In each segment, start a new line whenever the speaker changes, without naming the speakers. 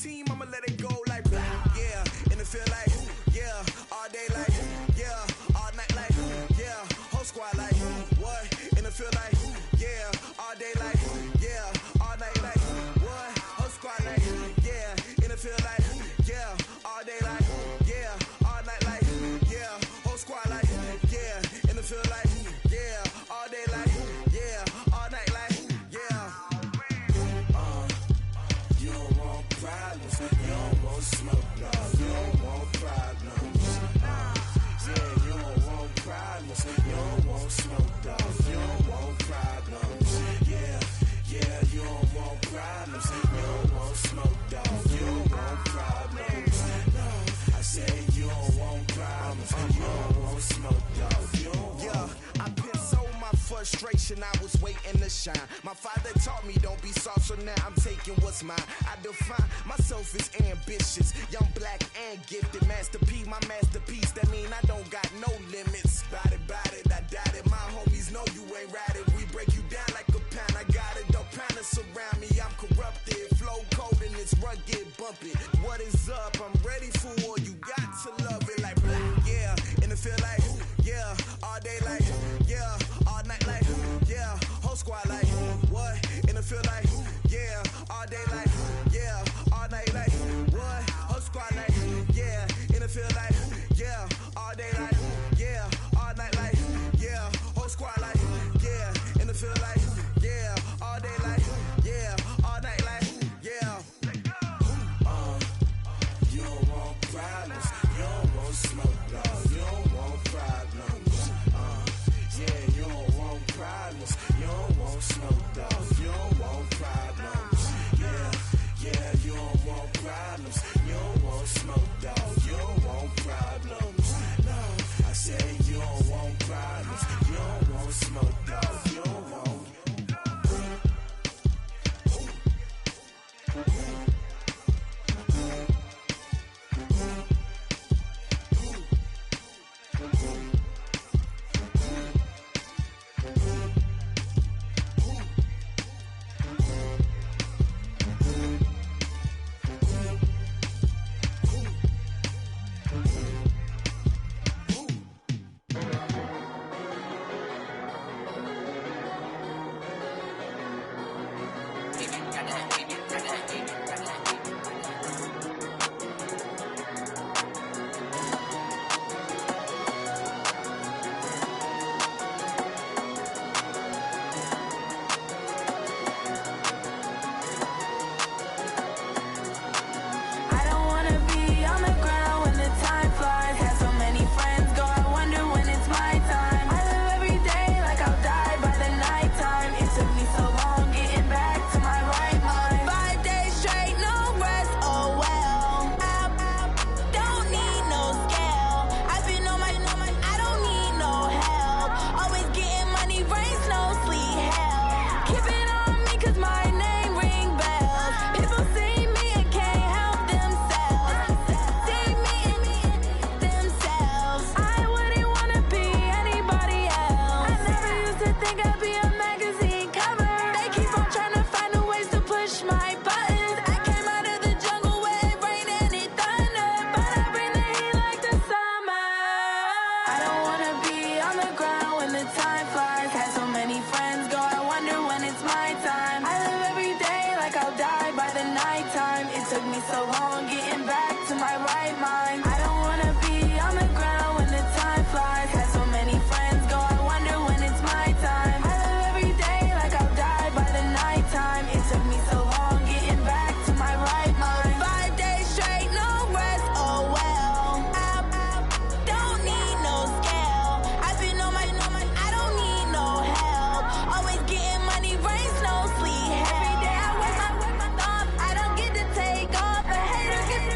team, I'ma let it go like blah. Yeah, and it feel like yeah, all day like yeah, all night like yeah, whole squad like what? And it feel like yeah, all day like yeah, all night like what? Whole squad like yeah, and it feel like yeah, all day like yeah, all night like yeah, whole squad like yeah, and it feel like yeah, all day like yeah, all night like yeah. You don't want problems, you don't want smoke, dog. You don't want problems. Yeah, you don't want problems, you don't want smoke, dog. You don't want problems. Yeah, yeah, you don't want problems, you don't want smoke, dog. You don't want problems. No, I say you don't want problems, you don't want smoke, dog. You don't want. Yeah, I been so my frustration, I was waiting to shine. My father taught me don't be soft, so now I'm taking what's mine. I define myself as ambitious, young, black, and gifted. Master P, my masterpiece, that mean I don't got no limits. Bout it, I doubt it. My homies know you ain't ratted. We break you down like a pound. I got it, don't pound to surround me. I'm corrupted, flow cold and it's rugged, bumpy. What is up? I'm ready for war. You got to love it like blah. Yeah, and it feel like yeah, all day like yeah, all night like yeah, whole squad like what? And it feel like yeah, all day like yeah, all night like what? Whole squad like yeah, and it feel like yeah, all day like yeah, all night like yeah, whole squad like yeah, and it feel like yeah, all day like yeah, all night like yeah. You don't want problems, you don't want smoke, dog. You don't want problems. Yeah, you don't want problems, you don't want smoke, dog. You don't want problems. Yeah, yeah, you don't want problems, you don't want smoke, dog. You don't want problems. No, I say you don't want problems, you don't want smoke, dog. You don't want.
Every day I work my thumb. I don't get to take off. A hater get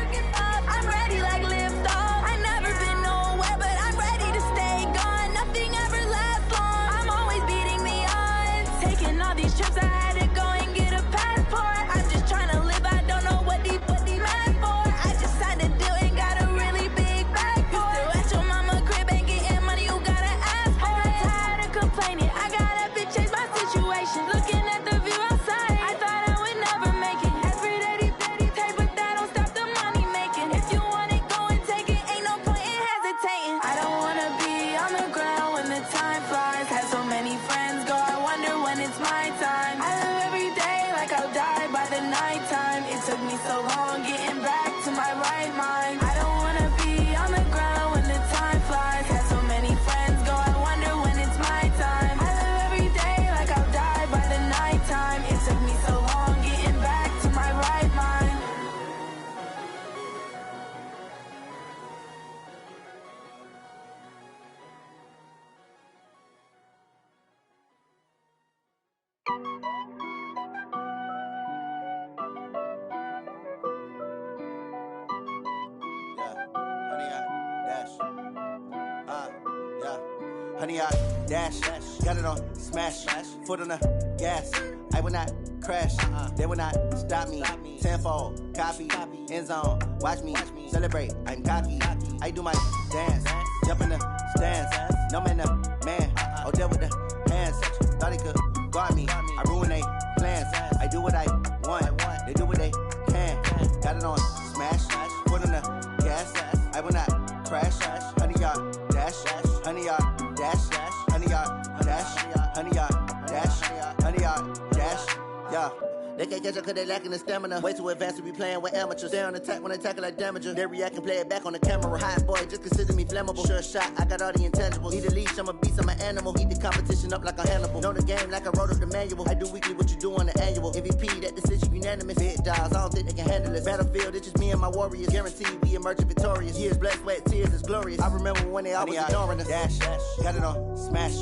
me so long getting back to my right mind. I don't wanna be on the ground when the time flies. Had so many friends go, I wonder when it's my time. I live every day like I'll die by the nighttime. It took me so long getting back to my right mind.
Honey, I dash, got it on smash, foot on the gas. I will not crash, they will not stop me. Tenfold, copy, end zone, watch me celebrate. I'm cocky, I do my dance, jump in the stands. No man, the man, oh, there with the hands. Thought he could guard me, I ruin they plans. I do what I want, they do what they can. Got it on smash, foot on the gas. I will not crash, honey, y'all dash, honey, y'all dash, honey, y'all dash, honey, y'all dash, honey, y'all dash, yeah. They can't catch up cause they lacking the stamina. Way too advanced to be playing with amateurs. They on attack when they tackle like damager. They react and play it back on the camera. Hot boy, just consider me flammable. Sure shot, I got all the intangibles. Need a leash, I'm a beast, I'm an animal. Heat the competition up like a Hannibal. Know the game like I wrote up the manual. I do weekly what you do on the annual. MVP, that decision unanimous. Hit dials, I don't think they can handle it. Battlefield, it's just me and my warriors. Guaranteed we emerging victorious. Years, blood, sweat, tears, it's glorious. I remember when they always ignoring us. Dash, got it on smash,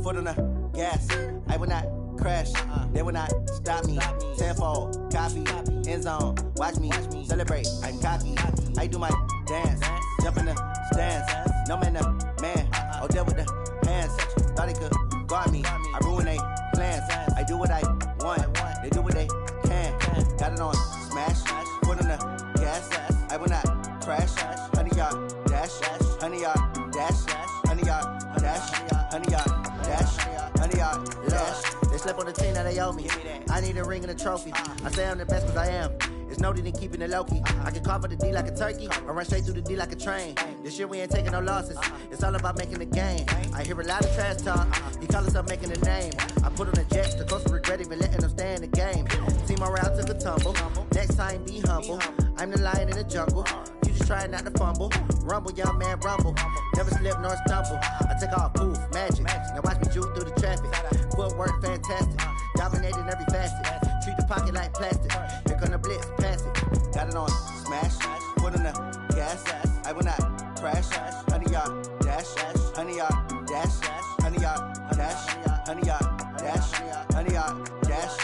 foot on the gas. I will not crash, they will not stop me. Tenfold, copy, end zone, watch me celebrate. I'm cocky, I do my dance, jump in the stands. No man, the man, oh, there with the hands. Thought he could guard me, I ruin they plans. I do what I want, they do what they can. Got it on smash, foot on the gas. I will not crash, honey, y'all dash, honey, y'all dash, honey, y'all dash, honey, y'all dash, honey, y'all dash. They slept on the team that they owe me. I need a ring and a trophy. I say I'm the best cause I am. It's no need in keeping it low-key. I can carve for the D like a turkey, or run straight through the D like a train. This year we ain't taking no losses. It's all about making the game. I hear a lot of trash talk. He call himself making a name. I put on the jets, the coach regret even letting them stay in the game. Team morale took a tumble. Next time be humble. I'm the lion in the jungle. You just trying not to fumble. Rumble, young man, rumble. Never slip nor stumble. I take off, poof, magic. Now watch me juke through the traffic. Footwork fantastic. Dominating every facet. Treat the pocket like plastic. Here come the blitz, pass it. Got it on smash, foot on the gas. I will not crash. Honey, y'all dash, honey, y'all dash, honey, y'all dash, honey, y'all dash, honey, y'all dash.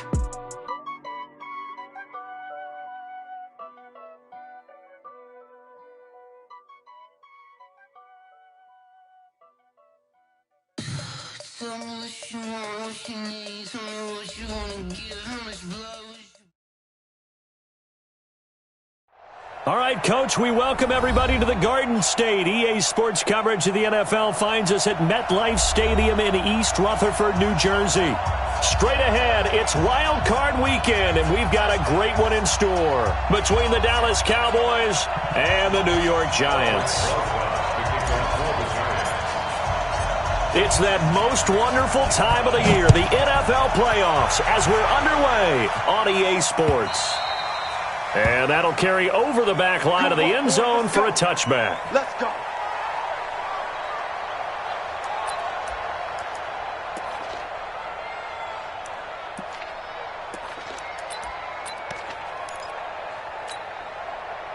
Tell me what you want, what you need. Tell me what you wanna give, how much blood.
All right, Coach, we welcome everybody to the Garden State. EA Sports coverage of the NFL finds us at MetLife Stadium in East Rutherford, New Jersey. Straight ahead, it's Wild Card Weekend, and we've got a great one in store between the Dallas Cowboys and the New York Giants. It's that most wonderful time of the year, the NFL playoffs, as we're underway on EA Sports. And that'll carry over the back line of the end zone for a touchback.
Let's go.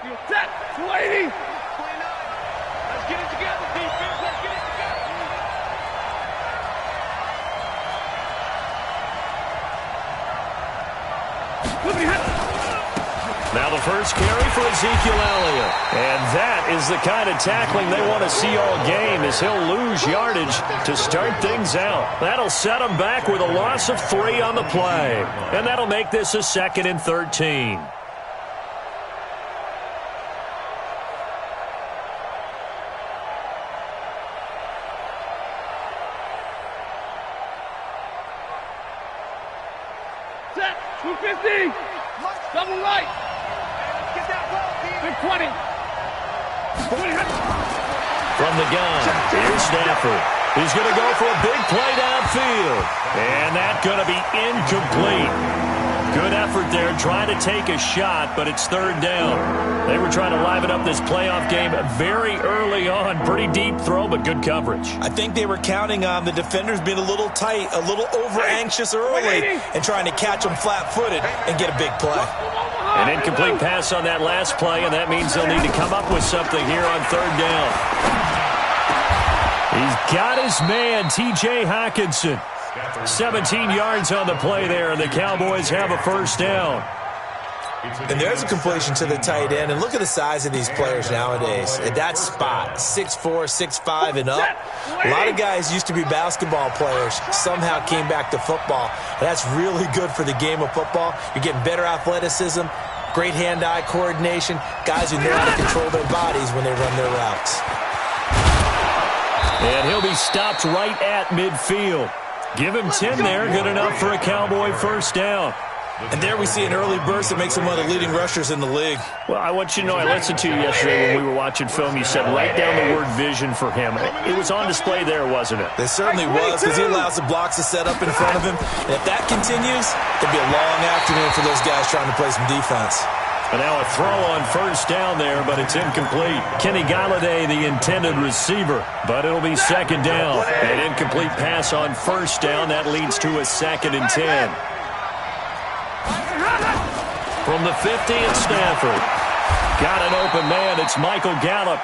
You're set. 280. 29. Let's get it together, defense. Let's get it together.
Now the first carry for Ezekiel Elliott. And that is the kind of tackling they want to see all game, as he'll lose yardage to start things out. That'll set him back with a loss of 3 on the play. And that'll make this a 2nd and 13.
Set. 250. Double right. Get that ball, Big 20.
From the gun, here's Stafford. He's going to go for a big play downfield. And that's going to be incomplete. Good effort there, trying to take a shot, but it's third down. They were trying to liven up this playoff game very early on. Pretty deep throw, but good coverage.
I think they were counting on the defenders being a little tight, a little over-anxious early, and trying to catch them flat-footed and get a big play.
An incomplete pass on that last play, and that means they'll need to come up with something here on third down. He's got his man, T.J. Hockenson. 17 yards on the play there, and the Cowboys have a first down.
And there's a completion to the tight end. And look at the size of these players nowadays. At that spot, 6'4", 6'5", and up. A lot of guys used to be basketball players, somehow came back to football. And that's really good for the game of football. You're getting better athleticism, great hand-eye coordination, guys who know how to control their bodies when they run their routes.
And he'll be stopped right at midfield. Give him 10 there, good enough for a Cowboy first down.
And there we see an early burst that makes him one of the leading rushers in the league.
Well, I want you to know, I listened to you yesterday when we were watching film. You said write down the word vision for him. It was on display there, wasn't it?
It certainly was, because he allows the blocks to set up in front of him. And if that continues, it'll be a long afternoon for those guys trying to play some defense.
And now a throw on first down there, but it's incomplete. Kenny Galladay, the intended receiver, but it'll be second down. An incomplete pass on first down. That leads to a 2nd and 10. From the 50 at Stafford. Got an open man. It's Michael Gallup.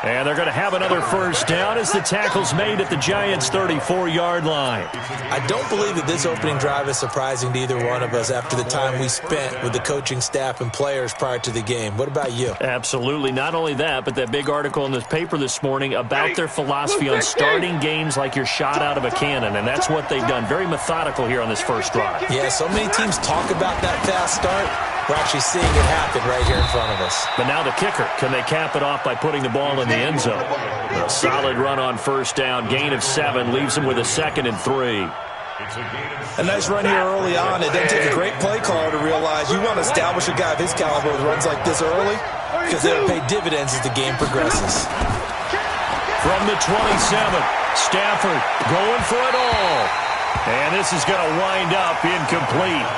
And they're going to have another first down as the tackle's made at the Giants' 34-yard line.
I don't believe that this opening drive is surprising to either one of us after the time we spent with the coaching staff and players prior to the game. What about you?
Absolutely. Not only that, but that big article in this paper this morning about their philosophy on starting games like you're shot out of a cannon, and that's what they've done. Very methodical here on this first drive.
Yeah, so many teams talk about that fast start. We're actually seeing it happen right here in front of us.
But now the kicker. Can they cap it off by putting the ball in the end zone? A solid run on first down. Gain of 7 leaves them with a 2nd and 3.
A nice run here early on. It doesn't take a great play caller to realize you want to establish a guy of his caliber with runs like this early because they'll pay dividends as the game progresses.
From the 27, Stafford going for it all. And this is going to wind up incomplete.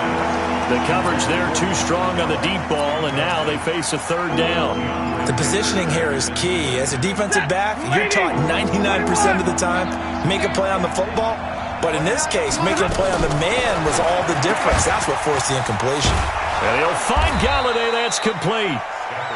The coverage there too strong on the deep ball, and now they face a third down.
The positioning here is key. As a defensive back, you're taught 99% of the time, make a play on the football. But in this case, making a play on the man was all the difference. That's what forced the incompletion.
And he'll find Galladay. That's complete.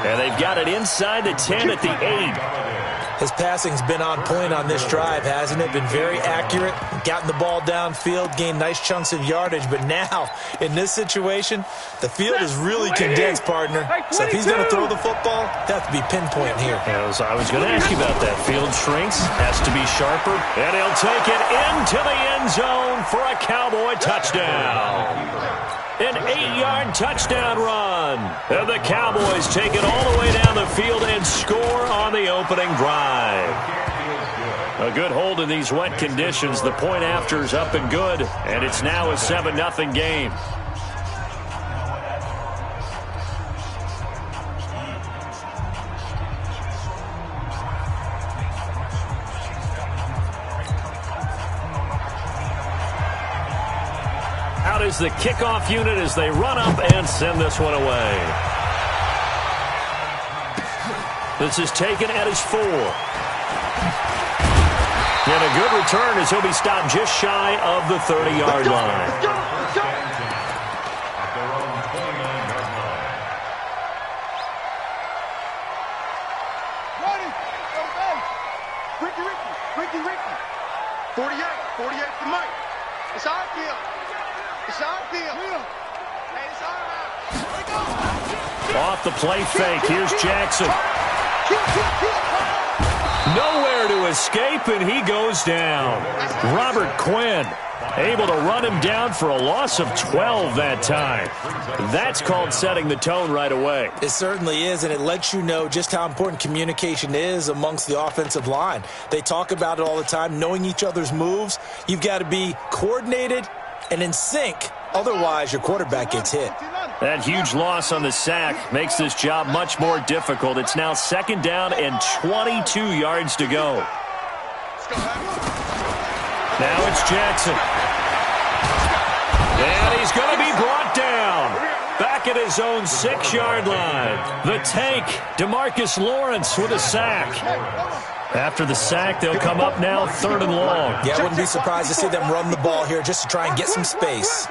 And they've got it inside the 10 at the 8.
His passing's been on point on this drive, hasn't it? Been very accurate, gotten the ball downfield, gained nice chunks of yardage. But now, in this situation, the field is really condensed, partner. So if he's going to throw the football, he'll have to be pinpoint here.
I was going to ask you about that. Field shrinks, has to be sharper, and he'll take it into the end zone for a Cowboy touchdown. An 8-yard touchdown run. And the Cowboys take it all the way down the field and score on the opening drive. A good hold in these wet conditions. The point after is up and good, and it's now a 7-0 game. Out is the kickoff unit as they run up and send this one away. This is taken at his 4. And a good return as he'll be stopped just shy of the 30-yard line.
Ricky. 48 for Mike. It's our field. Hey, it's our
Off the play fake. Here's Jackson. Nowhere to escape, and he goes down. Robert Quinn able to run him down for a loss of 12 that time. That's called setting the tone right away.
It certainly is, and it lets you know just how important communication is amongst the offensive line. They talk about it all the time, knowing each other's moves. You've got to be coordinated and in sync. Otherwise, your quarterback gets hit.
That huge loss on the sack makes this job much more difficult. It's now 2nd down and 22 yards to go. Now it's Jackson. And he he's going to be brought down. Back at his own 6-yard line. The tank, DeMarcus Lawrence with a sack. After the sack, they'll come up now 3rd and long.
Yeah, I wouldn't be surprised to see them run the ball here just to try and get some space.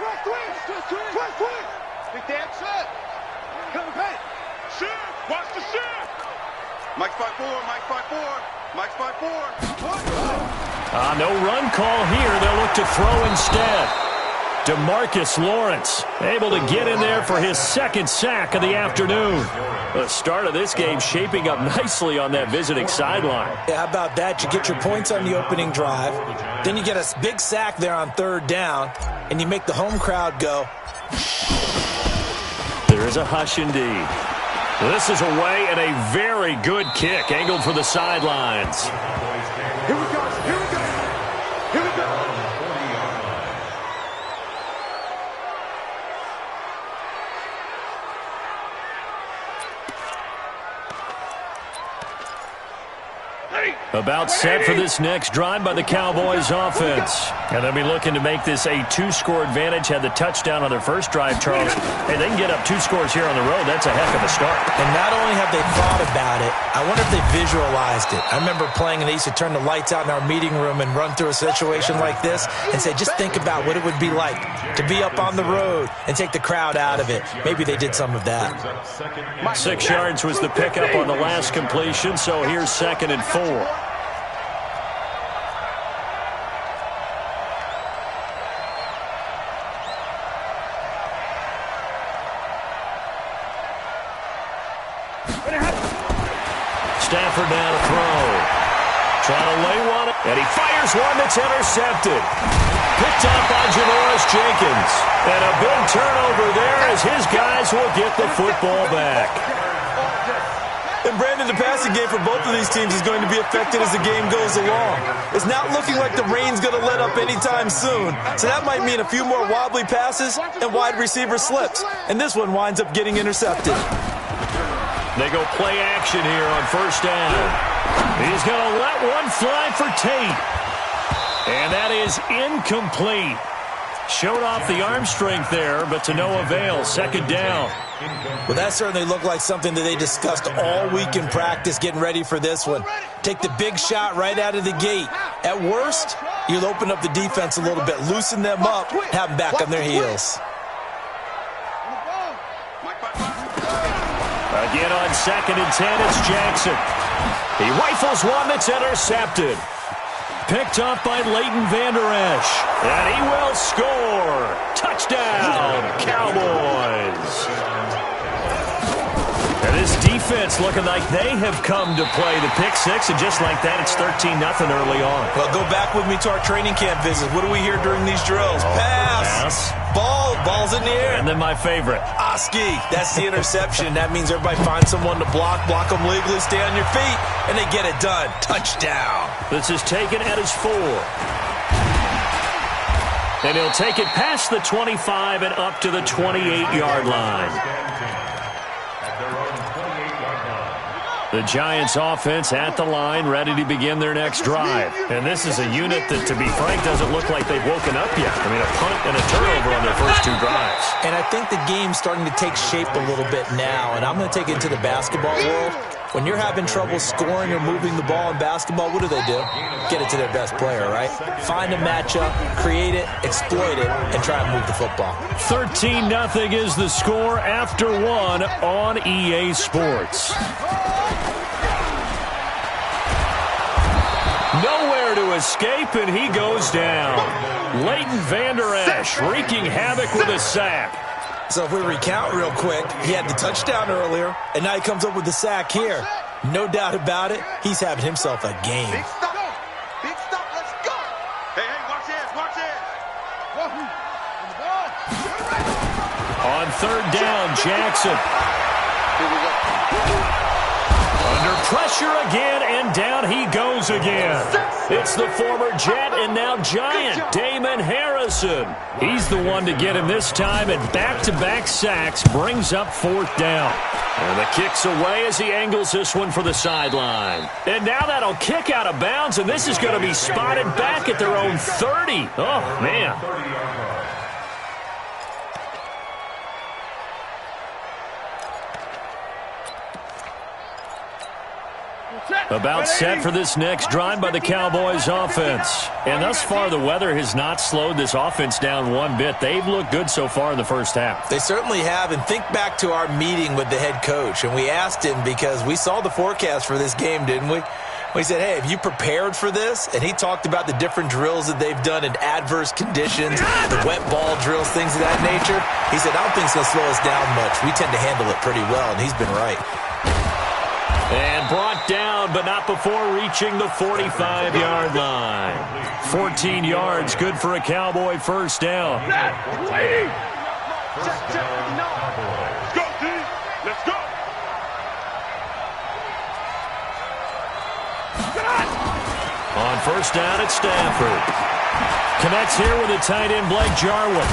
Mike's 5-4, Mike's 5-4, Mike's 5-4.
No run call here. They'll look to throw instead. DeMarcus Lawrence able to get in there for his 2nd sack of the afternoon. The start of this game shaping up nicely on that visiting sideline.
Yeah, how about that? You get your points on the opening drive. Then you get a big sack there on 3rd down, and you make the home crowd go.
There is a hush indeed. This is away and a very good kick angled for the sidelines.
Here we go, here we go, here we go.
About set for this next drive by the Cowboys offense. And they'll be looking to make this a 2-score advantage. Had the touchdown on their first drive, Charles. Hey, they can get up 2 scores here on the road. That's a heck of a start.
And not only have they thought about it, I wonder if they visualized it. I remember playing and they used to turn the lights out in our meeting room and run through a situation like this and say, just think about what it would be like to be up on the road and take the crowd out of it. Maybe they did some of that.
6 yards was the pickup on the last completion, so here's 2nd and 4. Stafford now to throw. Trying to lay one, and he fires one that's intercepted. Picked up by Janoris Jenkins. And a big turnover there as his guys will get the football back.
And Brandon, the passing game for both of these teams is going to be affected as the game goes along. It's not looking like the rain's going to let up anytime soon. So that might mean a few more wobbly passes and wide receiver slips. And this one winds up getting intercepted.
They go play action here on 1st down. He's going to let one fly for Tate. And that is incomplete. Showed off the arm strength there, but to no avail. 2nd down.
Well, that certainly looked like something that they discussed all week in practice getting ready for this one. Take the big shot right out of the gate. At worst, you'll open up the defense a little bit, loosen them up, have them back on their heels.
Again on 2nd and 10, it's Jackson. He rifles one that's intercepted. Picked up by Leighton Vander Esch. And he will score. Touchdown, Cowboys. And this defense looking like they have come to play the pick 6, and just like that, it's 13-0 early on.
Well, go back with me to our training camp visit. What do we hear during these drills? Pass. Ball's in the air.
And then my favorite.
Oski. That's the interception. That means everybody finds someone to block them legally, stay on your feet, and they get it done. Touchdown.
This is taken at his 4. And he'll take it past the 25 and up to the 28-yard line. The Giants offense at the line, ready to begin their next drive. And this is a unit that, to be frank, doesn't look like they've woken up yet. I mean, a punt and a turnover on their first 2 drives.
And I think the game's starting to take shape a little bit now, and I'm going to take it into the basketball world. When you're having trouble scoring or moving the ball in basketball, what do? Get it to their best player, right? Find a matchup, create it, exploit it, and try and move the football.
13-0 is the score after 1 on EA Sports. Nowhere to escape, and he goes down. Leighton Vander Esch wreaking havoc with a sack.
So if we recount real quick, he had the touchdown earlier, and now he comes up with the sack here. No doubt about it, he's having himself a game.
Big stop, let's go. Hey, watch this.
On 3rd down, Jackson.
Here we go.
Under pressure again, and down he goes again. It's the former Jet and now Giant, Damon Harrison. He's the one to get him this time, and back-to-back sacks brings up 4th down. And the kick's away as he angles this one for the sideline. And now that'll kick out of bounds, and this is going to be spotted back at their own 30. Oh, man. About set for this next drive by the Cowboys offense. And thus far, the weather has not slowed this offense down one bit. They've looked good so far in the first half.
They certainly have. And think back to our meeting with the head coach. And we asked him, because we saw the forecast for this game, didn't we? We said, hey, have you prepared for this? And he talked about the different drills that they've done in adverse conditions, the wet ball drills, things of that nature. He said, I don't think it's going to slow us down much. We tend to handle it pretty well, and he's been right.
And brought down, but not before reaching the 45-yard line. 14 yards, good for a Cowboy first down.
Let's go, D. Let's go.
On first down at Stanford. Connects here with the tight end, Blake Jarwin.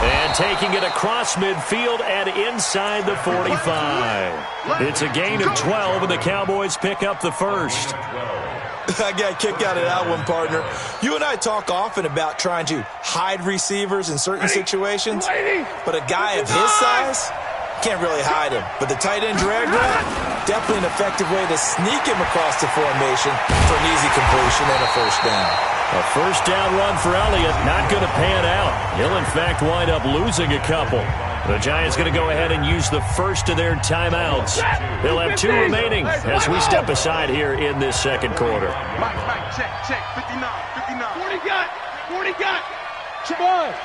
And taking it across midfield and inside the 45. It's a gain of 12, and the Cowboys pick up the first.
I got a kick out of that one, partner. You and I talk often about trying to hide receivers in certain situations, but a guy of his size can't really hide him. But the tight end drag route, definitely an effective way to sneak him across the formation for an easy completion and a first down.
A first down run for Elliott, not going to pan out. He'll, in fact, wind up losing a couple. The Giants going to go ahead and use the first of their timeouts. They'll have 2 remaining as we step aside here in this second quarter.
Mike, check. 59.
40 got. 40 got.
Five.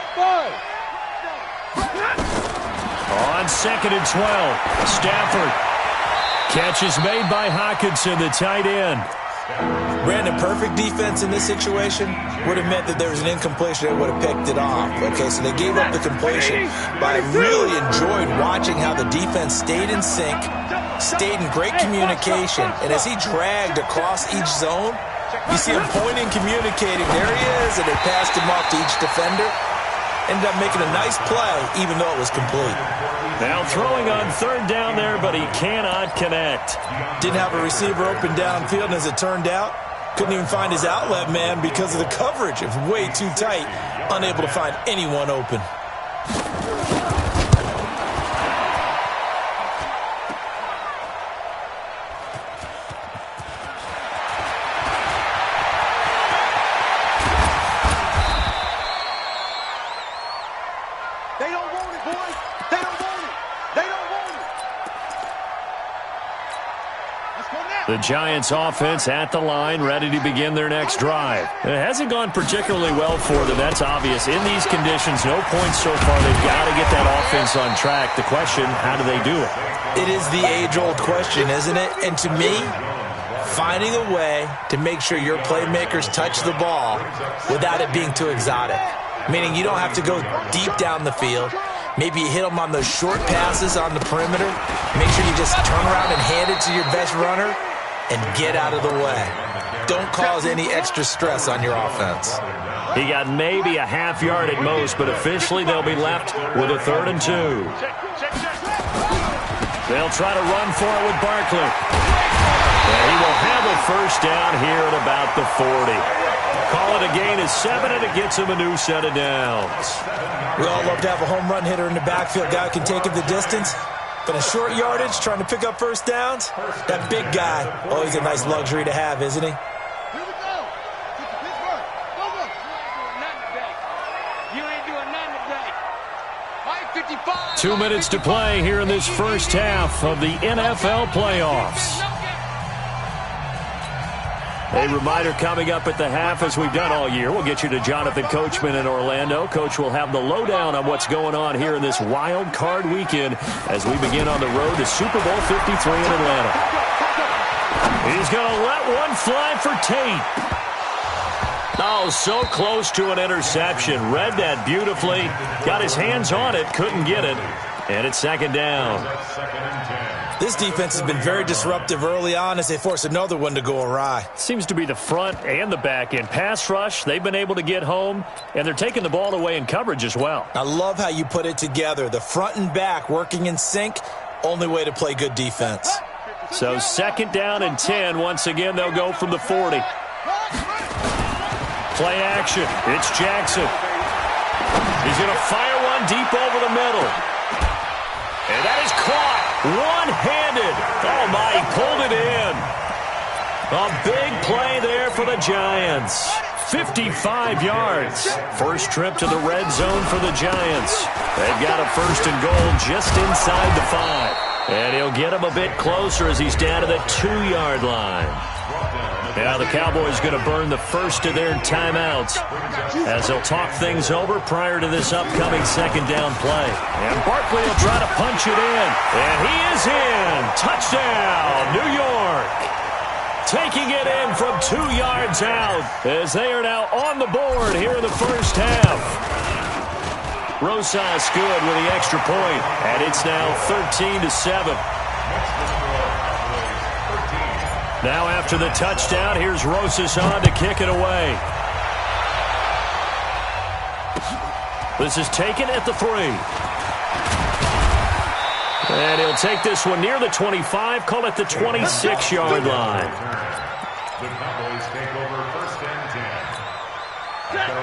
On second and 12, Stafford. Catch is made by Hockenson, the tight end.
Brandon, perfect defense in this situation would have meant that there was an incompletion that would have picked it off. Okay, so they gave up the completion, but I really enjoyed watching how the defense stayed in sync, stayed in great communication, and as he dragged across each zone, you see him pointing, communicating. There he is, and they passed him off to each defender. Ended up making a nice play, even though it was complete.
Now throwing on third down there, but he cannot connect.
Didn't have a receiver open downfield, and as it turned out, couldn't even find his outlet man because of the coverage. It was way too tight, unable to find anyone open.
The Giants offense at the line, ready to begin their next drive. It hasn't gone particularly well for them, that's obvious. In these conditions, no points so far. They've got to get that offense on track. The question, how do they do it?
It is the age-old question, isn't it? And to me, finding a way to make sure your playmakers touch the ball without it being too exotic. Meaning you don't have to go deep down the field. Maybe you hit them on those short passes on the perimeter. Make sure you just turn around and hand it to your best runner and get out of the way. Don't cause any extra stress on your offense.
He got maybe a half yard at most, but officially they'll be left with a 3rd and 2. They'll try to run for it with Barkley. And he will have a first down here at about the 40. Call it a gain of 7, and it gets him a new set of downs.
We all love to have a home run hitter in the backfield. Guy who can take it the distance. But in short yardage, trying to pick up first downs, that big guy, always a nice luxury to have, isn't he?
Here we go. Pittsburgh. You ain't doing nothing today. 5:55.
2 minutes to play here in this first half of the NFL playoffs. A reminder coming up at the half, as we've done all year. We'll get you to Jonathan Coachman in Orlando. Coach will have the lowdown on what's going on here in this wild card weekend as we begin on the road to Super Bowl 53 in Atlanta. He's going to let one fly for Tate. Oh, so close to an interception. Read that beautifully. Got his hands on it, couldn't get it. And it's second down.
This defense has been very disruptive early on as they force another one to go awry.
Seems to be the front and the back end. Pass rush, they've been able to get home, and they're taking the ball away in coverage as well.
I love how you put it together. The front and back working in sync, only way to play good defense.
So second down and 10. Once again, they'll go from the 40. Play action. It's Jackson. He's going to fire one deep over the middle. And that is caught one-handed. Oh, my, he pulled it in. A big play there for the Giants. 55 yards. First trip to the red zone for the Giants. They've got a first and goal just inside the 5. And he'll get him a bit closer as he's down to the 2-yard line. Now the Cowboys going to burn the first of their timeouts as they'll talk things over prior to this upcoming second down play. And Barkley will try to punch it in. And he is in. Touchdown, New York. Taking it in from 2 yards out as they are now on the board here in the first half. Rosas good with the extra point, and it's now 13-7. Now after the touchdown, here's Rosas on to kick it away. This is taken at the 3. And he'll take this one near the 25, call it the 26-yard line.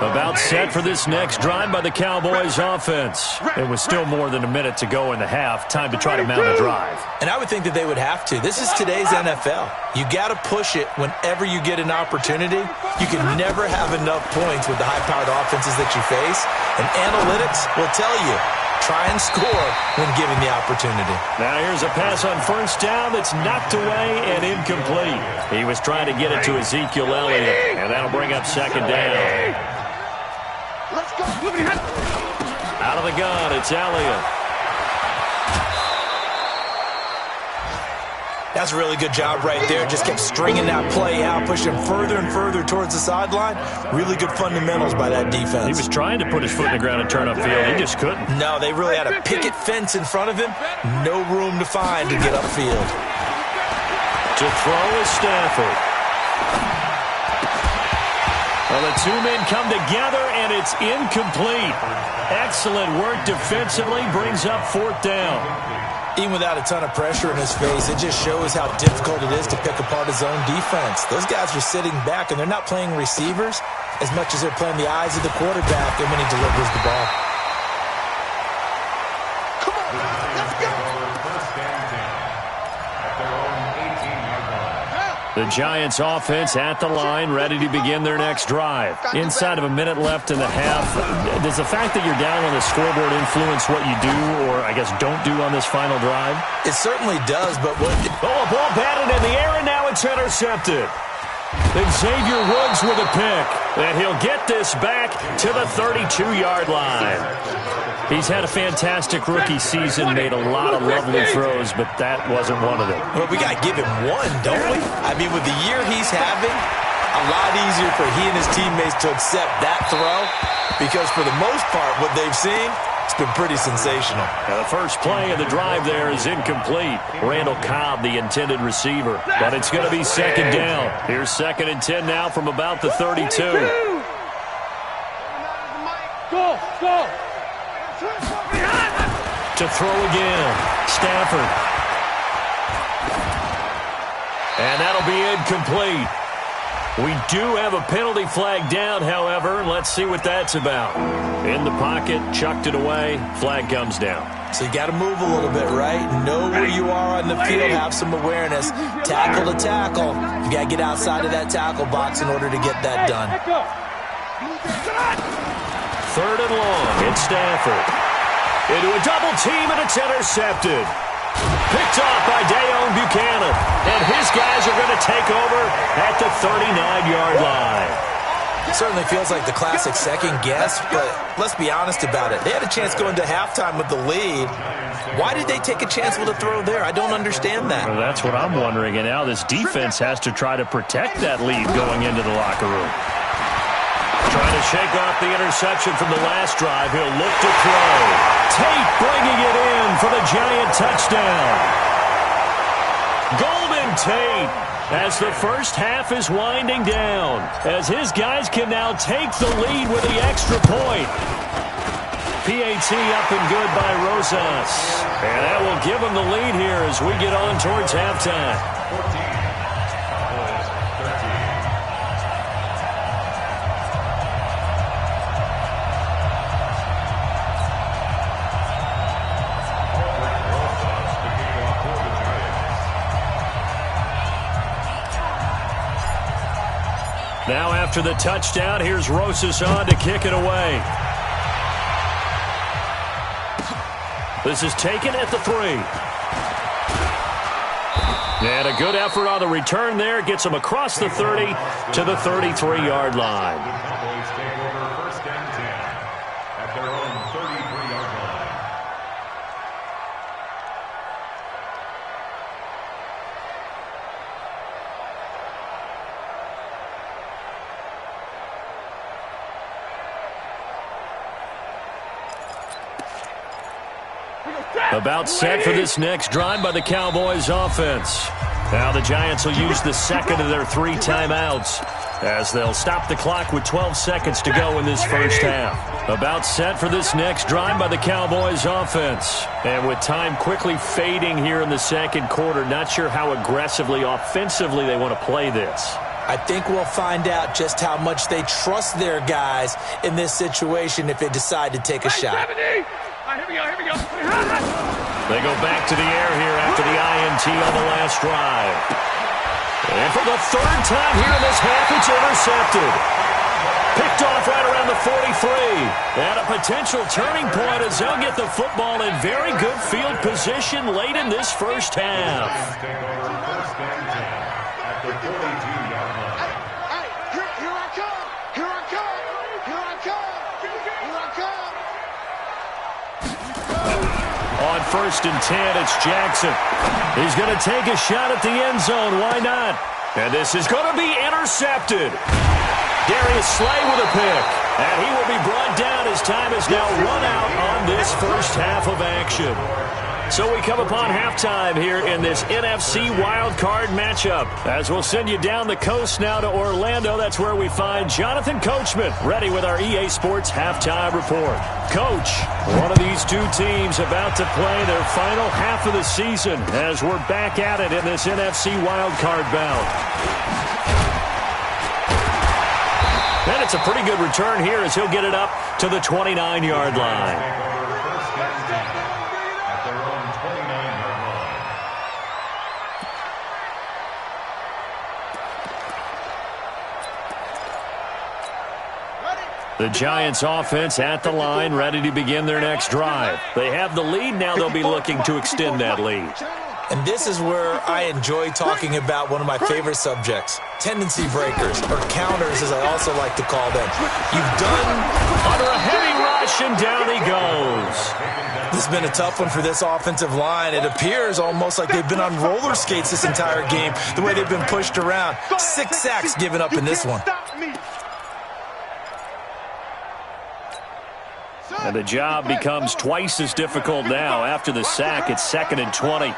About set for this next drive by the Cowboys offense. It was still more than a minute to go in the half. Time to try to mount a drive.
And I would think that they would have to. This is today's NFL. You got to push it whenever you get an opportunity. You can never have enough points with the high-powered offenses that you face. And analytics will tell you, try and score when given the opportunity.
Now here's a pass on first down that's knocked away and incomplete. He was trying to get it to Ezekiel Elliott, and that'll bring up second down.
Let's go.
Out of the gun, it's Elliott.
That's a really good job right there. Just kept stringing that play out, pushing further and further towards the sideline. Really good fundamentals by that defense.
He was trying to put his foot in the ground and turn upfield. He just couldn't.
No, they really had a picket fence in front of him. No room to find to get upfield.
To throw is Stafford. Well, the two men come together, and it's incomplete. Excellent work defensively, brings up fourth down.
Even without a ton of pressure in his face, it just shows how difficult it is to pick apart his own defense. Those guys are sitting back, and they're not playing receivers as much as they're playing the eyes of the quarterback and when he delivers the ball.
Come on, let's go.
The Giants offense at the line, ready to begin their next drive. Inside of a minute left in the half, does the fact that you're down on the scoreboard influence what you do or, I guess, don't do on this final drive?
It certainly does, but what...
Oh, a ball batted in the air, and now it's intercepted. Then Xavier Woods with a pick, and he'll get this back to the 32-yard line. He's had a fantastic rookie season, made a lot of lovely throws, but that wasn't one of them.
Well, we got to give him one, don't we? I mean, with the year he's having, a lot easier for he and his teammates to accept that throw because for the most part, what they've seen, it's been pretty sensational.
Now, the first play of the drive there is incomplete. Randall Cobb, the intended receiver, but it's going to be second down. Here's 2nd and 10 now from about the 32.
Go.
To throw again, Stafford. And that'll be incomplete. We do have a penalty flag down, however. Let's see what that's about. In the pocket, chucked it away, flag comes down.
So you got to move a little bit, right? Know where you are on the field, have some awareness. Tackle to tackle. You got to get outside of that tackle box in order to get that done.
3rd and long, it's Stafford. Into a double team, and it's intercepted. Picked off by Dayon Buchanan. And his guys are going to take over at the 39-yard line.
Certainly feels like the classic second guess, but let's be honest about it. They had a chance going to halftime with the lead. Why did they take a chance with a throw there? I don't understand that.
Well, that's what I'm wondering. And now this defense has to try to protect that lead going into the locker room. Trying to shake off the interception from the last drive. He'll look to throw. Tate bringing it in for the Giant touchdown. Golden Tate as the first half is winding down. As his guys can now take the lead with the extra point. PAT up and good by Rosas. And that will give him the lead here as we get on towards halftime.
14.
Now after the touchdown, here's Rosas on to kick it away. This is taken at the 3. And a good effort on the return there. Gets him across the 30 to the 33-yard line.
The Cowboys take over first and 10 at their own 33-yard line.
About set for this next drive by the Cowboys offense. Now the Giants will use the second of their 3 timeouts as they'll stop the clock with 12 seconds to go in this first half. About set for this next drive by the Cowboys offense. And with time quickly fading here in the second quarter, not sure how aggressively, offensively they want to play this.
I think we'll find out just how much they trust their guys in this situation if they decide to take a shot.
Here we go.
They go back to the air here after the INT on the last drive. And for the 3rd time here in this half, it's intercepted. Picked off right around the 43. And a potential turning point as they'll get the football in very good field position late in this first half.
Take over first and 10 at the 42-yard line.
Here I come.
On 1st and 10, it's Jackson. He's going to take a shot at the end zone. Why not? And this is going to be intercepted. Darius Slay with a pick. And he will be brought down as time has now run out on this first half of action. So we come upon halftime here in this NFC wildcard matchup. As we'll send you down the coast now to Orlando, that's where we find Jonathan Coachman ready with our EA Sports halftime report. Coach, one of these two teams about to play their final half of the season as we're back at it in this NFC wildcard bout. And it's a pretty good return here as he'll get it up to the 29-yard line. The Giants offense at the line, ready to begin their next drive. They have the lead. Now they'll be looking to extend that lead.
And this is where I enjoy talking about one of my favorite subjects, tendency breakers, or counters as I also like to call them. You've done
under a heavy rush, and down he goes.
This has been a tough one for this offensive line. It appears almost like they've been on roller skates this entire game, the way they've been pushed around. 6 sacks given up in this one.
And the job becomes twice as difficult now. After the sack, it's 2nd and 20.
Hey,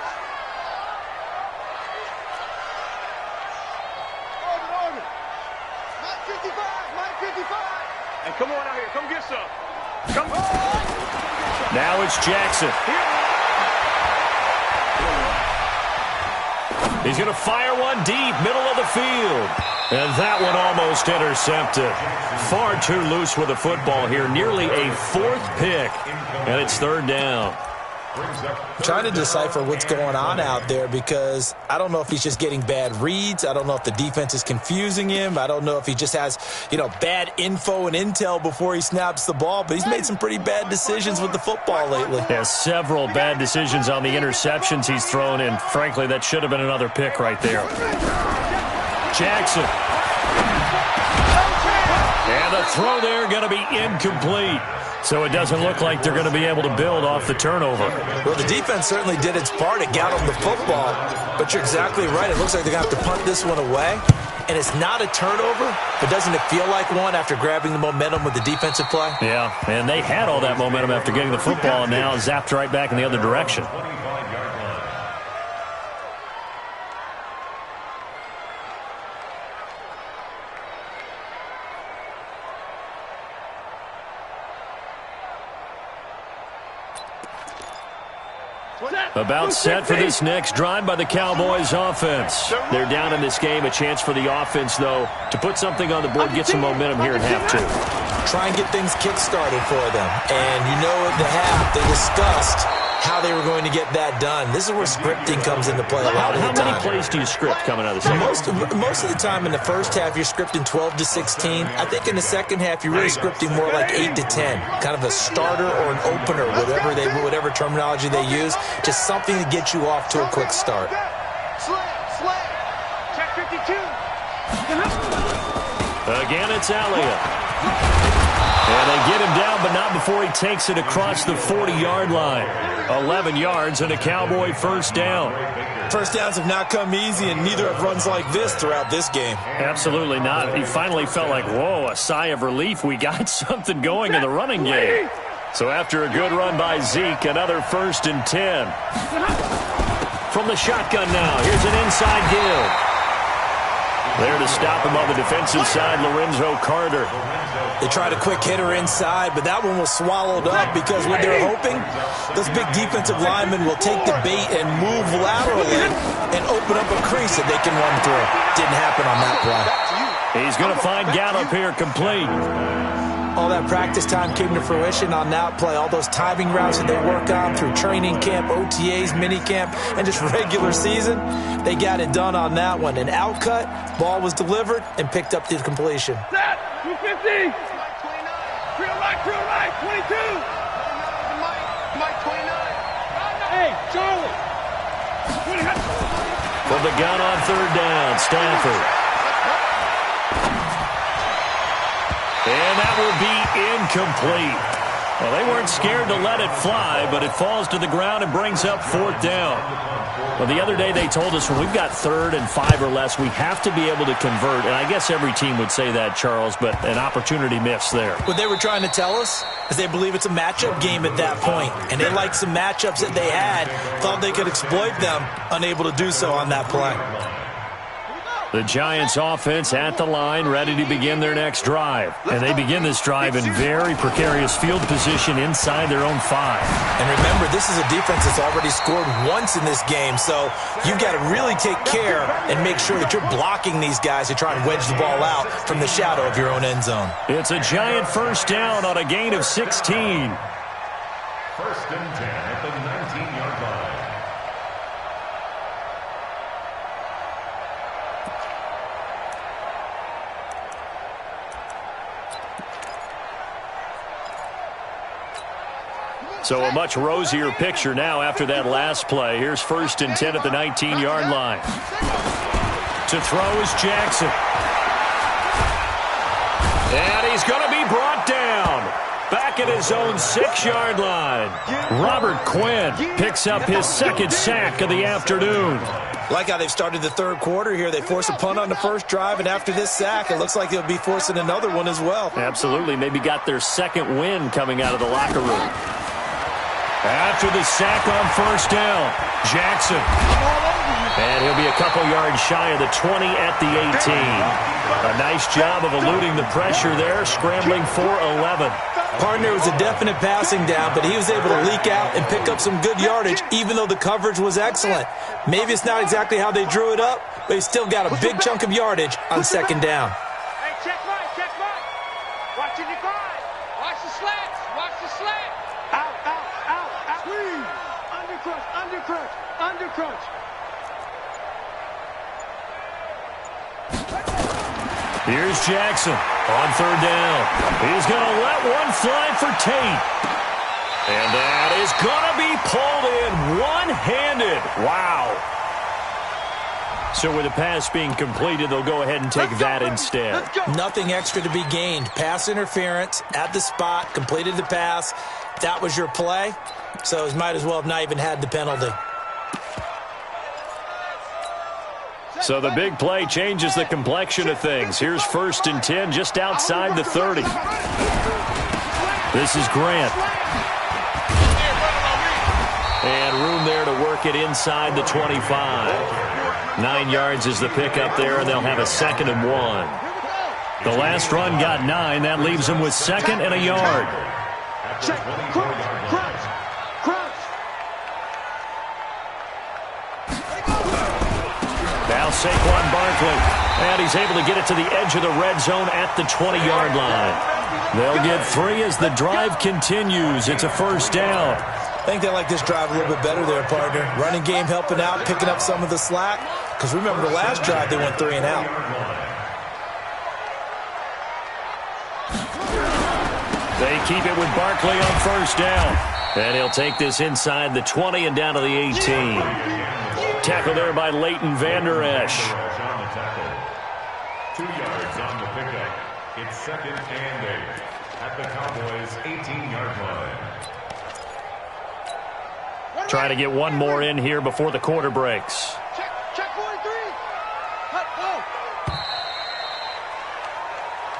come on out here. Come get some. Come on.
Now it's Jackson. He's going to fire one deep, middle of the field. And that one almost intercepted. Far too loose with the football here. Nearly a 4th pick. And it's 3rd down.
I'm trying to decipher what's going on out there because I don't know if he's just getting bad reads. I don't know if the defense is confusing him. I don't know if he just has, bad info and intel before he snaps the ball. But he's made some pretty bad decisions with the football lately.
Yeah, several bad decisions on the interceptions he's thrown in. Frankly, that should have been another pick right there. Jackson. And the throw there going to be incomplete. So it doesn't look like they're going to be able to build off the turnover.
Well, the defense certainly did its part. It got them the football. But you're exactly right. It looks like they're going to have to punt this one away. And it's not a turnover, but doesn't it feel like one after grabbing the momentum with the defensive play?
Yeah, and they had all that momentum after getting the football and now zapped right back in the other direction. About set for this next drive by the Cowboys offense. They're down in this game. A chance for the offense, though, to put something on the board, get some momentum here in half 2.
Try and get things kick-started for them. And at the half, they discussed how they were going to get that done. This is where scripting comes into play a lot of the time.
How many plays do you script coming out of the second?
Most of the time in the first half, you're scripting 12 to 16. I think in the second half, you're really scripting more like 8 to 10. Kind of a starter or an opener, whatever terminology they use. Just something to get you off to a quick start.
Check 52.
Again, it's Elliott. And they get him down, but not before he takes it across the 40-yard line. 11 yards and a Cowboy first down.
First downs have not come easy, and neither have runs like this throughout this game.
Absolutely not. He finally felt like, whoa, a sigh of relief. We got something going in the running game. So after a good run by Zeke, another 1st and 10. From the shotgun now, here's an inside give. There to stop him on the defensive side, Lorenzo Carter.
They tried a quick hitter inside, but that one was swallowed up because what they're hoping, those big defensive linemen will take the bait and move laterally and open up a crease that they can run through. Didn't happen on that play.
He's going to find Gallup here complete.
All that practice time came to fruition on that play. All those timing routes that they work on through training camp, OTAs, minicamp, and just regular season, they got it done on that one. An outcut, ball was delivered, and picked up the completion.
Set, 250. Real right, 22. Mike 29. Hey, Charlie.
From the gun on 3rd down, Stafford. And that will be incomplete. Well, they weren't scared to let it fly, but it falls to the ground and brings up 4th down. Well, the other day they told us when we've got 3rd and 5 or less, we have to be able to convert. And I guess every team would say that, Charles, but an opportunity missed there.
What they were trying to tell us is they believe it's a matchup game at that point. And they liked some matchups that they had, thought they could exploit them, unable to do so on that play.
The Giants offense at the line, ready to begin their next drive. And they begin this drive in very precarious field position inside their own 5.
And remember, this is a defense that's already scored once in this game, so you've got to really take care and make sure that you're blocking these guys to try and wedge the ball out from the shadow of your own end zone.
It's a Giant first down on a gain of 16.
1st and 10 at the 19-yard line.
So a much rosier picture now after that last play. Here's 1st and 10 at the 19-yard line. To throw is Jackson. And he's going to be brought down. Back at his own 6-yard line. Robert Quinn picks up his 2nd sack of the afternoon.
Like how they've started the 3rd quarter here. They force a punt on the first drive, and after this sack, it looks like they'll be forcing another one as well.
Absolutely. Maybe got their 2nd win coming out of the locker room. After the sack on 1st down, Jackson. And he'll be a couple yards shy of the 20 at the 18. A nice job of eluding the pressure there, scrambling for 11.
Partner was a definite passing down, but he was able to leak out and pick up some good yardage, even though the coverage was excellent. Maybe it's not exactly how they drew it up, but he still got a big chunk of yardage on 2nd down.
Hey, check Mike. Watching your guard. Watch the slants. Out. Squeeze. Undercrunch.
Here's Jackson on 3rd down. He's going to let one fly for Tate. And that is going to be pulled in one-handed. Wow. So with the pass being completed, they'll go ahead and take that instead.
Nothing extra to be gained. Pass interference at the spot, completed the pass. That was your play, so he might as well have not even had the penalty.
So the big play changes the complexion of things. Here's 1st and 10 just outside the 30. This is Grant. And room there to work it inside the 25. 9 yards is the pickup there, and they'll have a 2nd and 1. The last run got 9. That leaves them with 2nd and a yard.
Check. Crunch.
Now Saquon Barkley. And he's able to get it to the edge of the red zone at the 20-yard line. They'll get 3 as the drive continues. It's a 1st down.
I think they like this drive a little bit better there, partner. Running game helping out, picking up some of the slack. Because remember, the last drive, they went 3 and out.
They keep it with Barkley on first down. And he'll take this inside the 20 and down to the 18. Tackle there by Leighton Vander Esch.
2 yards on the pickup. It's 2nd and 8 at the Cowboys' 18-yard line.
Trying to get one more in here before the quarter breaks.
Check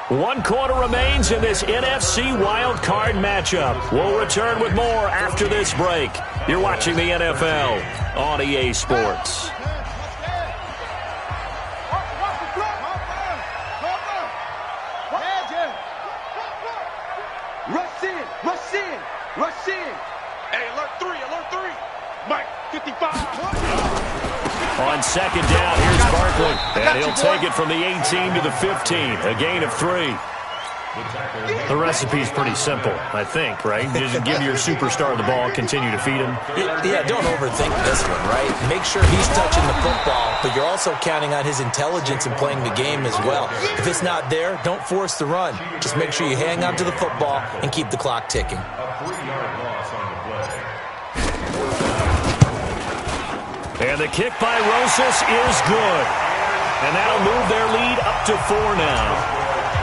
43.
One quarter remains in this NFC wild card matchup. We'll return with more after this break. You're watching the NFL on EA Sports.
Rush in. Hey, alert 3. Mike, 55.
On second down, here's Barkley. And he'll take it from the 18 to the 15. A gain of 3. The recipe's pretty simple, I think, right? Just give your superstar the ball, continue to feed him.
Yeah, don't overthink this one, right? Make sure he's touching the football, but you're also counting on his intelligence in playing the game as well. If it's not there, don't force the run. Just make sure you hang on to the football and keep the clock ticking.
A 3-yard loss on the play.
And the kick by Rosas is good. And that'll move their lead up to 4 now.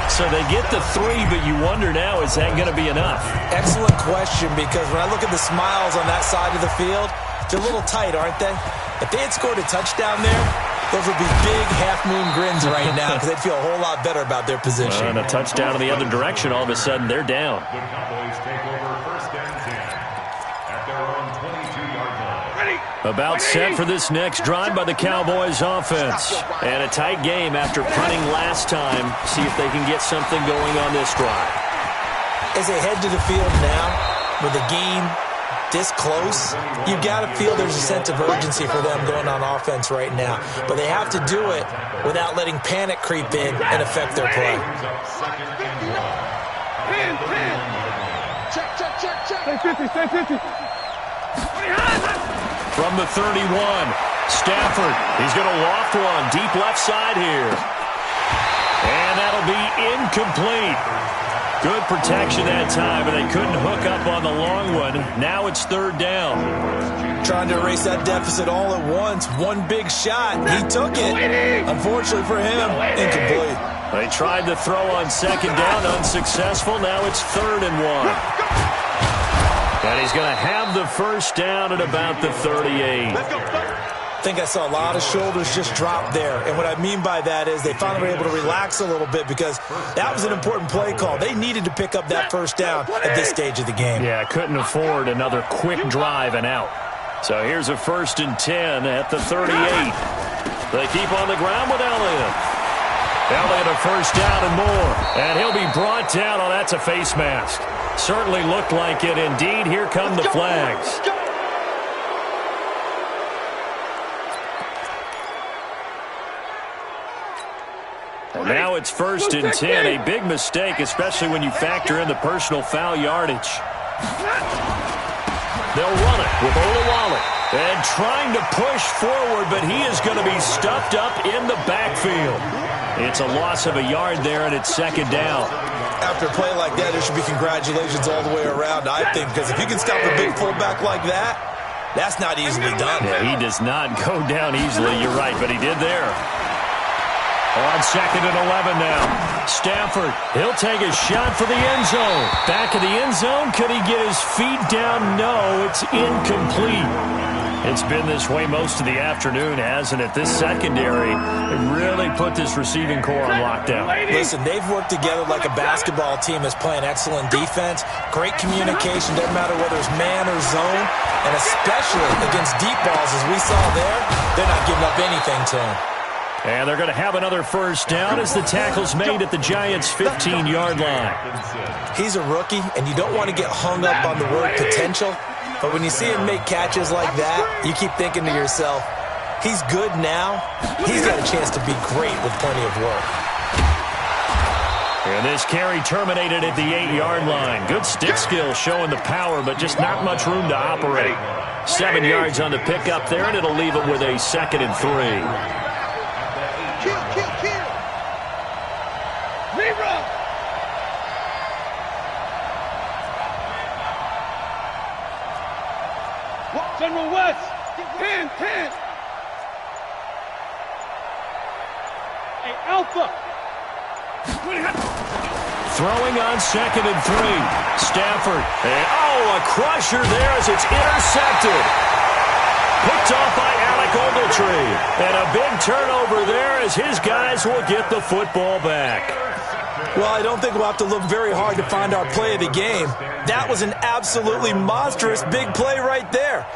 So they get the 3, but you wonder now, is that going to be enough?
Excellent question, because when I look at the smiles on that side of the field, they're a little tight, aren't they? If they had scored a touchdown there, those would be big half-moon grins right now because they'd feel a whole lot better about their position.
And a touchdown in the other direction, all of a sudden, they're down.
The Cowboys take over 1st and 10 at their own 22-yard line.
About set for this next drive by the Cowboys offense. And a tight game after punting last time. See if they can get something going on this drive.
As they head to the field now, with the game this close, you've got to feel there's a sense of urgency for them going on offense right now. But they have to do it without letting panic creep in and affect their play.
Stay 50.
From the 31, Stafford. He's going to loft one deep left side here. And that'll be incomplete. Good protection that time, but they couldn't hook up on the long one. Now it's 3rd down.
Trying to erase that deficit all at once. One big shot. He took it. Unfortunately for him, incomplete.
They tried to throw on 2nd down, unsuccessful. Now it's 3rd and 1. And he's going to have the 1st down at about the 38.
I think I saw a lot of shoulders just drop there. And what I mean by that is they finally were able to relax a little bit because that was an important play call. They needed to pick up that 1st down at this stage of the game.
Yeah, couldn't afford another quick drive and out. So here's a 1st and 10 at the 38. They keep on the ground with Elliott. Elliott a 1st down and more. And he'll be brought down. Oh, that's a face mask. Certainly looked like it. Indeed, here come the flags. And now it's 1st and 10. A big mistake, especially when you factor in the personal foul yardage. They'll run it with Olawale. And trying to push forward, but he is going to be stuffed up in the backfield. It's a loss of a yard there, and it's 2nd down.
After a play like that, there should be congratulations all the way around, I think, because if you can stop a big fullback like that, that's not easily done.
Yeah, he does not go down easily, you're right, but he did there. On 2nd and 11 now. Stafford, he'll take a shot for the end zone. Back of the end zone, could he get his feet down? No, it's incomplete. It's been this way most of the afternoon, hasn't it? This secondary really put this receiving core on lockdown.
Listen, they've worked together like a basketball team that's playing excellent defense, great communication, doesn't matter whether it's man or zone, and especially against deep balls, as we saw there, they're not giving up anything to them.
And they're going to have another 1st down as the tackle's made at the Giants' 15-yard line.
He's a rookie, and you don't want to get hung up on the word potential. But when you see him make catches like that, you keep thinking to yourself, he's good now. He's got a chance to be great with plenty of work.
And this carry terminated at the 8-yard line. Good stick skill showing the power, but just not much room to operate. 7 yards on the pickup there, and it'll leave him with a 2nd and 3.
Kill. Zero. General West. 10. Hey, Alpha.
Throwing on 2nd and 3. Stafford. And, a crusher there as it's intercepted. Picked off by Alec Ogletree. And a big turnover there as his guys will get the football back.
Well, I don't think we'll have to look very hard to find our play of the game. That was an absolutely monstrous big play right there.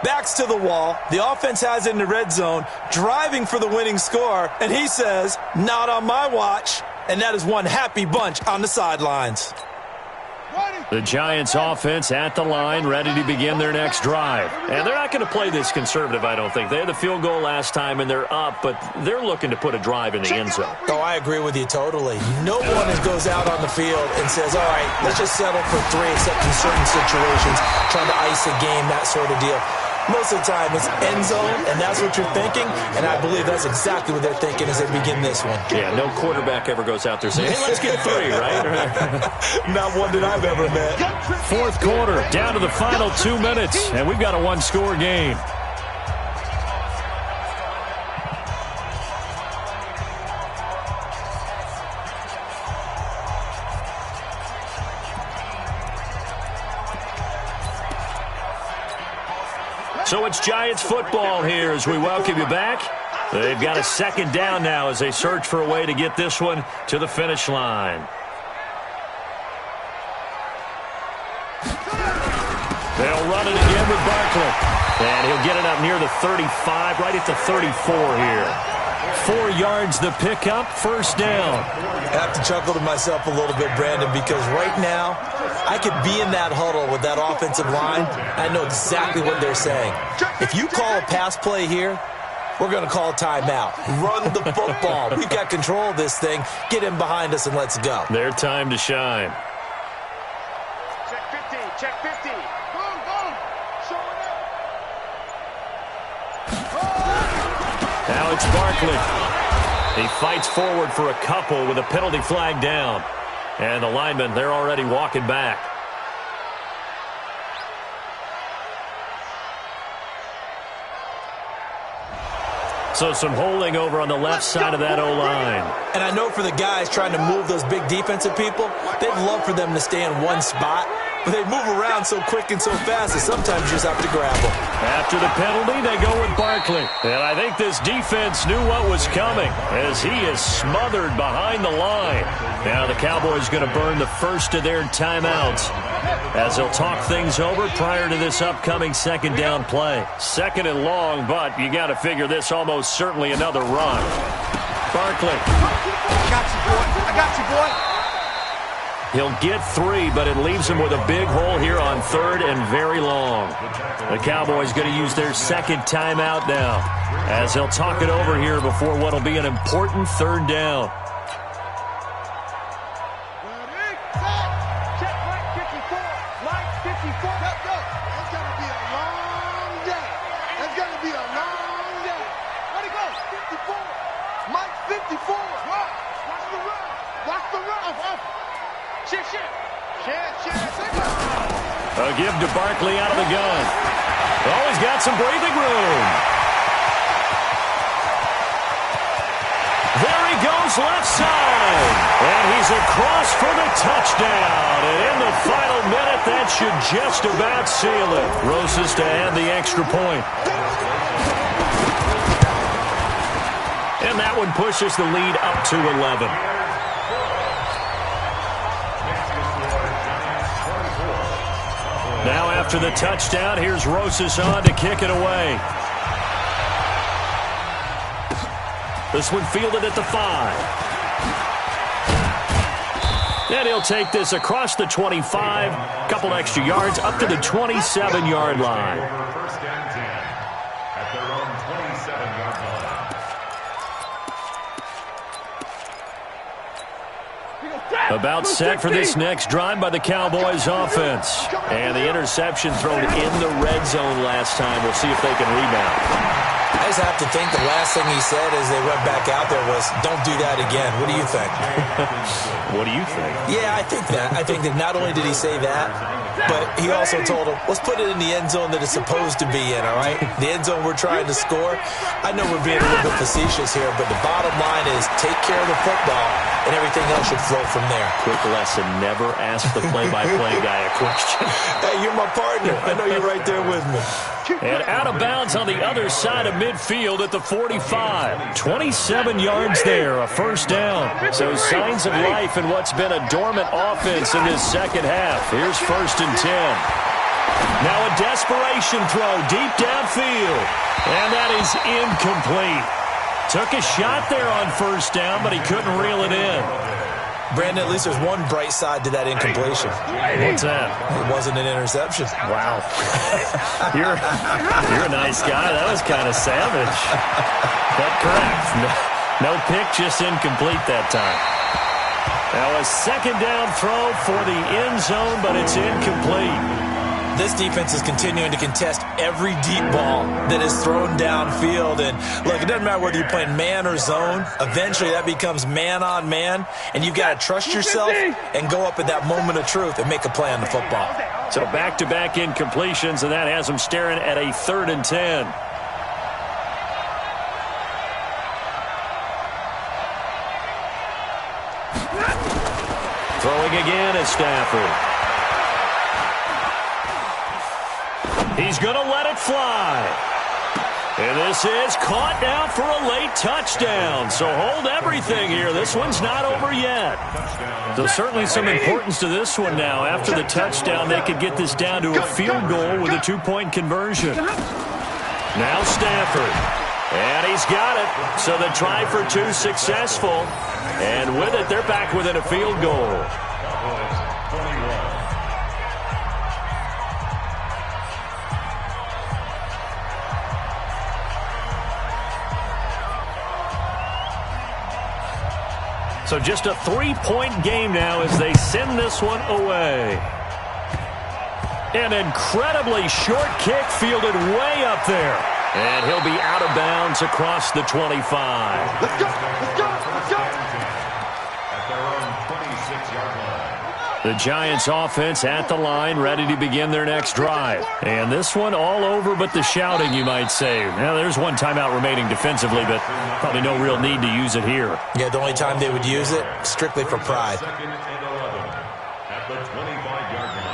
Backs to the wall. The offense has it in the red zone, driving for the winning score, and he says, not on my watch. And that is one happy bunch on the sidelines.
The Giants offense at the line, ready to begin their next drive. And they're not going to play this conservative, I don't think. They had the field goal last time, and they're up, but they're looking to put a drive in the end zone.
Oh, I agree with you totally. No one goes out on the field and says, all right, let's just settle for 3, except in certain situations, trying to ice a game, that sort of deal. Most of the time, it's end zone, and that's what you're thinking, and I believe that's exactly what they're thinking as they begin this one.
Yeah, no quarterback ever goes out there saying, hey, let's get 3, right?
Not one that I've ever met.
4th quarter, down to the final 2 minutes, and we've got a 1-score game. So it's Giants football here as we welcome you back. They've got a 2nd down now as they search for a way to get this one to the finish line. They'll run it again with Barkley. And he'll get it up near the 35, right at the 34 here. 4 yards the pickup, 1st down.
I have to chuckle to myself a little bit, Brandon, because right now I could be in that huddle with that offensive line. I know exactly what they're saying. If you call a pass play here, we're going to call a timeout. Run the football. We've got control of this thing. Get him behind us and let's go.
Their time to shine.
Check 50. Boom. Show it up.
Now it's Barkley. He fights forward for a couple with a penalty flag down. And the linemen, they're already walking back. So some holding over on the left side of that O-line.
And I know for the guys trying to move those big defensive people, they'd love for them to stay in one spot. But they move around so quick and so fast that sometimes you just have to grab them.
After the penalty, they go with Barkley. And I think this defense knew what was coming as he is smothered behind the line. Now the Cowboys going to burn the first of their timeouts as they'll talk things over prior to this upcoming 2nd down play. 2nd and long, but you got to figure this almost certainly another run. Barkley.
I got you, boy.
He'll get 3, but it leaves him with a big hole here on 3rd and very long. The Cowboys going to use their 2nd timeout now as they'll talk it over here before what will be an important 3rd down.
Check Mike 54. Mike 54. Let's go. It's going to be a long day. It's going to be a long day. Where'd he go? 54. Mike 54. Watch the run. Watch the run. Shit.
A give to Barkley out of the gun. Oh, he's got some breathing room. There he goes left side. And he's across for the touchdown. And in the final minute, that should just about seal it. Rosas to add the extra point. And that one pushes the lead up to 11. Now after the touchdown, here's Rosas on to kick it away. This one fielded at the 5. And he'll take this across the 25, couple extra yards, up to the 27-yard line.
First down 10 at their own 27-yard line.
About set for this next drive by the Cowboys offense. And the interception thrown in the red zone last time. We'll see if they can rebound.
I just have to think the last thing he said as they went back out there was, don't do that again. What do you think?
What do you think?
Yeah, I think that. I think that not only did he say that, but he also told him, let's put it in the end zone that it's supposed to be in, all right? The end zone we're trying to score. I know we're being a little bit facetious here, but the bottom line is take care of the football, and everything else should flow from there.
Quick lesson, never ask the play-by-play guy a question.
Hey, you're my partner. I know you're right there with me.
And out of bounds on the other side of midfield at the 45. 27 yards there, a first down. So signs of life in what's been a dormant offense in this second half. Here's 1st and 10. Now a desperation throw deep downfield. And that is incomplete. Took a shot there on 1st down, but he couldn't reel it in.
Brandon, at least there's one bright side to that incompletion.
What's that?
It wasn't an interception.
Wow. You're a nice guy. That was kind of savage. But correct. No pick, just incomplete that time. Now a second down throw for the end zone, but it's incomplete.
This defense is continuing to contest every deep ball that is thrown downfield. And, look, it doesn't matter whether you're playing man or zone. Eventually that becomes man-on-man, and you've got to trust yourself and go up at that moment of truth and make a play on the football.
So back-to-back incompletions, and that has them staring at a 3rd and 10. Throwing again is Stafford. He's going to let it fly. And this is caught now for a late touchdown. So hold everything here. This one's not over yet. So certainly some importance to this one now. After the touchdown, they could get this down to a field goal with a 2-point conversion. Now Stafford. And he's got it. So the try for 2 successful. And with it, they're back within a field goal. So just a 3-point game now as they send this one away. An incredibly short kick fielded way up there. And he'll be out of bounds across the 25.
Let's go, let's go, let's go.
At their own 26-yard line.
The Giants offense at the line, ready to begin their next drive. And this one all over but the shouting, you might say. Now, there's one timeout remaining defensively, but probably no real need to use it here.
Yeah, the only time they would use it, strictly for pride.
2nd and 11 at the 25-yard line.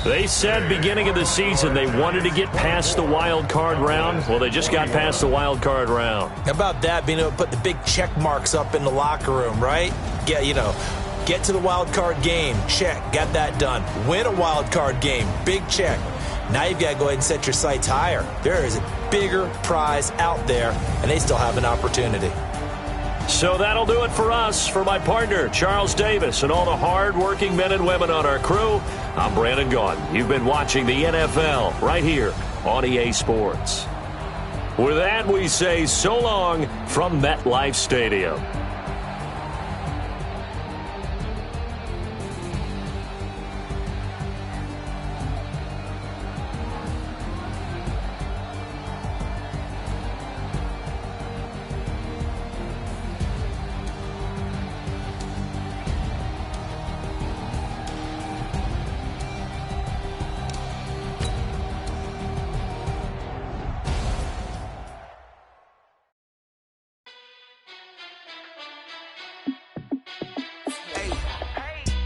They said beginning of the season they wanted to get past the wild card round. Well, they just got past the wild card round.
How about that, being able to put the big check marks up in the locker room, right? Get to the wild card game, check, got that done. Win a wild card game, big check. Now you've got to go ahead and set your sights higher. There is a bigger prize out there, and they still have an opportunity.
So that'll do it for us. For my partner, Charles Davis, and all the hard-working men and women on our crew, I'm Brandon Gaudin. You've been watching the NFL right here on EA Sports. With that, we say so long from MetLife Stadium.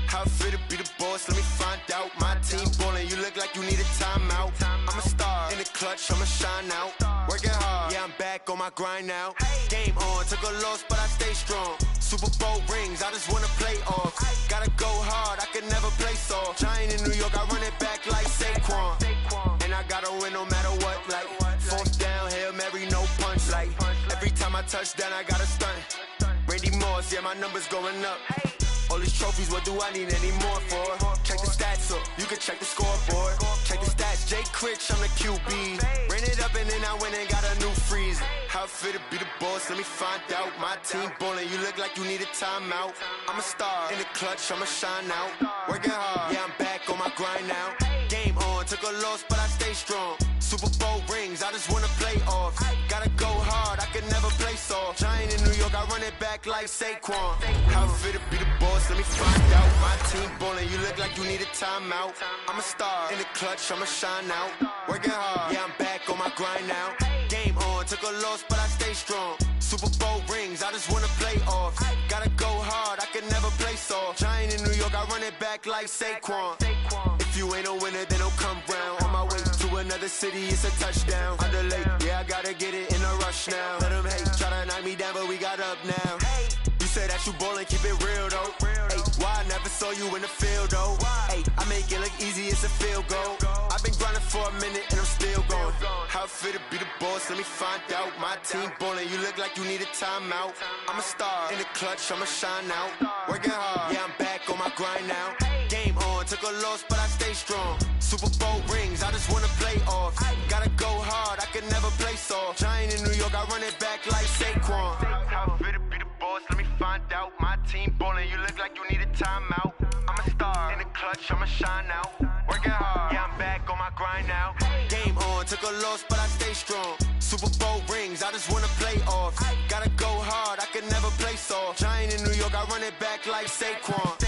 How fit to be the boss? Let me find out. My team ballin', you look like you need a timeout. I'm a star in the clutch, I'ma shine out. Working hard, yeah, I'm back on my grind now. Game on, took a loss, but I stay strong. Super Bowl rings, I just wanna play off. Gotta go hard, I can never play soft. Giant in New York, I run it back like Saquon. And I gotta win no matter what, like 4th down, Hail Mary, no punch. Like every time I touch down, I gotta stunt. Randy Moss, yeah, my numbers going up. All these trophies, what do I need any more for? Check the stats up, you can check the scoreboard. Check the stats, Jay Critch, I'm the QB. Ran it up and then I went and got a new freezer. How it feel to be the boss, let me find out. My team ballin', you look like you need a timeout. I'm a star, in the clutch, I'ma shine out. Working hard, yeah, I'm back on my grind now. Game on, took a loss, but I stay strong. Super Bowl rings, I just wanna play off. Gotta go hard, I can never play soft. Giant in New York, I run it back like Saquon. How it feel to be the boss, let me find out. My team ballin', you look like you need a timeout. I'm a star, in the clutch, I'ma shine out. Working hard, yeah, I'm back on my grind now. Game on, took a loss, but I stay strong. Super Bowl rings, I just wanna play off. Gotta go hard, I can never play soft. Giant in New York, I run it back like Saquon. If you ain't a winner, then don't come round. On my way to another city, it's a touchdown. Underlay, yeah, I gotta get it in a rush now. Let them hate, try to knock me down, but we got up now. You said that you ballin', keep it real though. Hey, why I never saw you in the field though? Hey, I make it look easy, it's a field goal. I've been grinding for a minute and I'm still going. How it feel to be the boss, let me find out. My team ballin', you look like you need a timeout. I'm a star, in the clutch, I'ma shine out. Working hard, yeah, I'm back on my grind now. Game on, took a loss, but I stay strong. Super Bowl rings, I just wanna play off. Gotta go hard, I can never play soft. Giant in New York, I run it back like Saquon. How it feel to be the boss, let me find out. My team ballin', you look like you need a timeout. I'm a star, in the clutch, I'ma shine out. Working hard, yeah, I'm back on my grind now. Game on, took a loss, but I stay strong. Super Bowl rings, I just wanna play off. Gotta go hard, I can never play soft. Giant in New York, I run it back like Saquon.